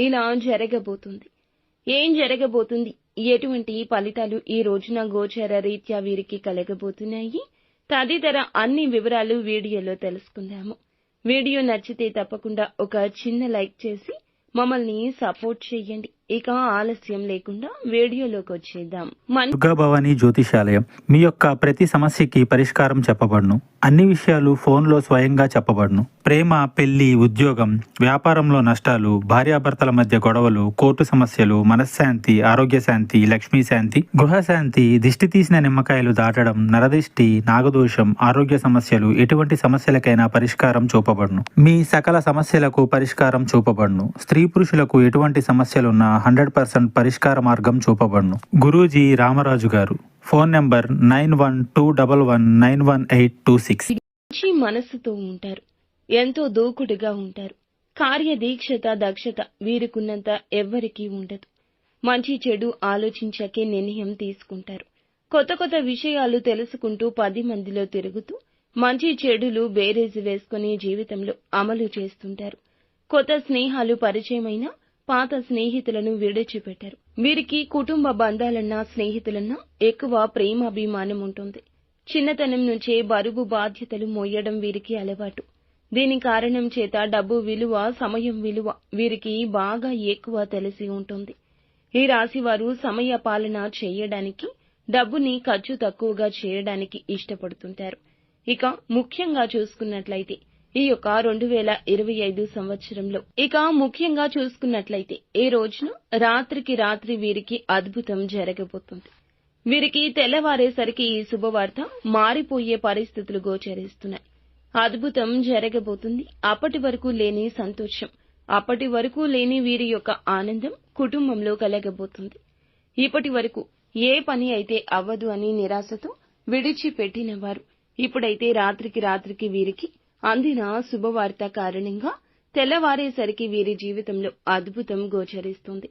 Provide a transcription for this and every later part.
ఇలా జరగబోతుంది. ఏం జరగబోతుంది, ఎటువంటి ఫలితాలు ఈ రోజున గోచార రీత్యా వీరికి కలగబోతున్నాయి తదితర అన్ని వివరాలు వీడియోలో తెలుసుకుందాము. వీడియో నచ్చితే తప్పకుండా ఒక చిన్న లైక్ చేసి మమ్మల్ని సపోర్ట్ చేయండి. ఇక ఆలస్యం లేకుండా వీడియోలోకి వచ్చేద్దాం. దుర్గా భవానీ జ్యోతిషాలయం మీ యొక్క ప్రతి సమస్యకి పరిష్కారం చెప్పబడును. అన్ని విషయాలు ఫోన్లో స్వయంగా చెప్పబడును. ప్రేమ, పెళ్లి, ఉద్యోగం, వ్యాపారంలో నష్టాలు, భార్యాభర్తల మధ్య గొడవలు, కోర్టు సమస్యలు, మనశ్శాంతి, ఆరోగ్య శాంతి, లక్ష్మీ శాంతి, గృహశాంతి, దిష్టి తీసిన నిమ్మకాయలు దాటడం, నరదిష్టి, నాగదోషం, ఆరోగ్య సమస్యలు, ఎటువంటి సమస్యలకైనా పరిష్కారం చూపబడును. మీ సకల సమస్యలకు పరిష్కారం చూపబడును. స్త్రీ పురుషులకు ఎటువంటి సమస్యలున్నా 100% పరిష్కార మార్గం చూపబడును. గురూజీ రామరాజు గారు. Phone number 9121191826. మంచి మనస్సుతో ఉంటారు. ఎంతో దూకుడుగా ఉంటారు. కార్యదీక్షత, దక్షత వీరికున్నంత ఎవ్వరికీ ఉండదు. మంచి చెడు ఆలోచించకే నిర్ణయం తీసుకుంటారు. కొత్త కొత్త విషయాలు తెలుసుకుంటూ 10 మందిలో తిరుగుతూ మంచి చెడులు బేరేజు వేసుకుని జీవితంలో అమలు చేస్తుంటారు. కొత్త స్నేహాలు పరిచయమైనా పాత స్నేహితులను విడిచిపెట్టారు. వీరికి కుటుంబ బంధాలన్నా స్నేహితులన్నా ఎక్కువ ప్రేమాభిమానం ఉంటుంది. చిన్నతనం నుంచే బరువు బాధ్యతలు మోయడం వీరికి అలవాటు. దీని కారణం చేత డబ్బు విలువ, సమయం విలువ వీరికి బాగా ఎక్కువ తెలిసి ఉంటుంది. ఈ రాశి వారు సమయ పాలన చేయడానికి, డబ్బుని ఖర్చు తక్కువగా చేయడానికి ఇష్టపడుతుంటారు. ఇక ముఖ్యంగా చూసుకున్నట్లయితే ఈ యొక్క 2025 సంవత్సరంలో ఈ రోజున రాత్రికి రాత్రి వీరికి అద్భుతం జరగబోతుంది. వీరికి తెల్లవారేసరికి ఈ శుభవార్త మారిపోయే పరిస్థితులు గోచరిస్తున్నాయి. అద్భుతం జరగబోతుంది. అప్పటి వరకు లేని సంతోషం, అప్పటి వరకు లేని వీరి యొక్క ఆనందం కుటుంబంలో కలగబోతుంది. ఇప్పటి వరకు ఏ పని అయితే అవ్వదు అని నిరాశతో విడిచిపెట్టిన వారు ఇప్పుడైతే రాత్రికి రాత్రికి వీరికి అందిన శుభవార్త కారణంగా తెల్లవారేసరికి వీరి జీవితంలో అద్భుతం గోచరిస్తుంది.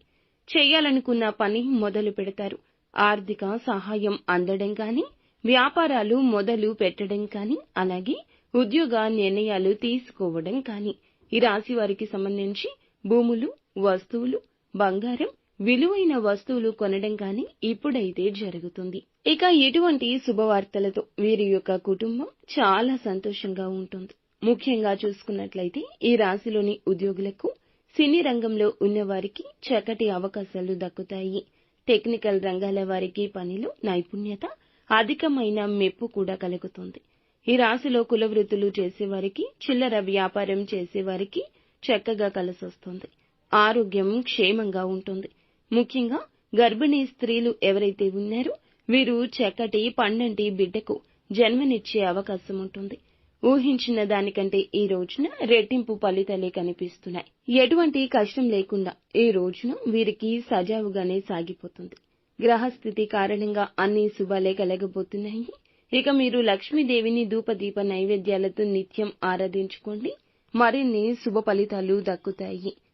చేయాలనుకున్న పని మొదలు పెడతారు. ఆర్థిక సహాయం అందడం కానీ, వ్యాపారాలు మొదలు పెట్టడం కానీ, అలాగే ఉద్యోగ నిర్ణయాలు తీసుకోవడం కానీ, ఈ రాశి వారికి సంబంధించి భూములు, వస్తువులు, బంగారం, విలువైన వస్తువులు కొనడం కానీ ఇప్పుడైతే జరుగుతుంది. ఇక ఇటువంటి శుభవార్తలతో వీరి యొక్క కుటుంబం చాలా సంతోషంగా ఉంటుంది. ముఖ్యంగా చూసుకున్నట్లయితే ఈ రాశిలోని ఉద్యోగులకు, సినీ రంగంలో ఉన్నవారికి చక్కటి అవకాశాలు దక్కుతాయి. టెక్నికల్ రంగాల వారికి పనిలో నైపుణ్యత, అధికమైన మెప్పు కూడా కలుగుతుంది. ఈ రాశిలో కుల వృత్తులు చేసేవారికి, చిల్లర వ్యాపారం చేసేవారికి చక్కగా కలిసొస్తుంది. ఆరోగ్యం క్షేమంగా ఉంటుంది. ముఖ్యంగా గర్భిణీ స్త్రీలు ఎవరైతే ఉన్నారో వీరు చక్కటి పండంటి బిడ్డకు జన్మనిచ్చే అవకాశం ఉంటుంది. ఊహించిన దానికంటే ఈ రోజున రెట్టింపు ఫలితాలే కనిపిస్తున్నాయి. ఎటువంటి కష్టం లేకుండా ఈ రోజున వీరికి సజావుగానే సాగిపోతుంది. గ్రహస్థితి కారణంగా అన్ని శుభాలే కలగబోతున్నాయి. ఇక మీరు లక్ష్మీదేవిని ధూపదీప నైవేద్యాలతో నిత్యం ఆరాధించుకోండి. మరిన్ని శుభ ఫలితాలు దక్కుతాయి.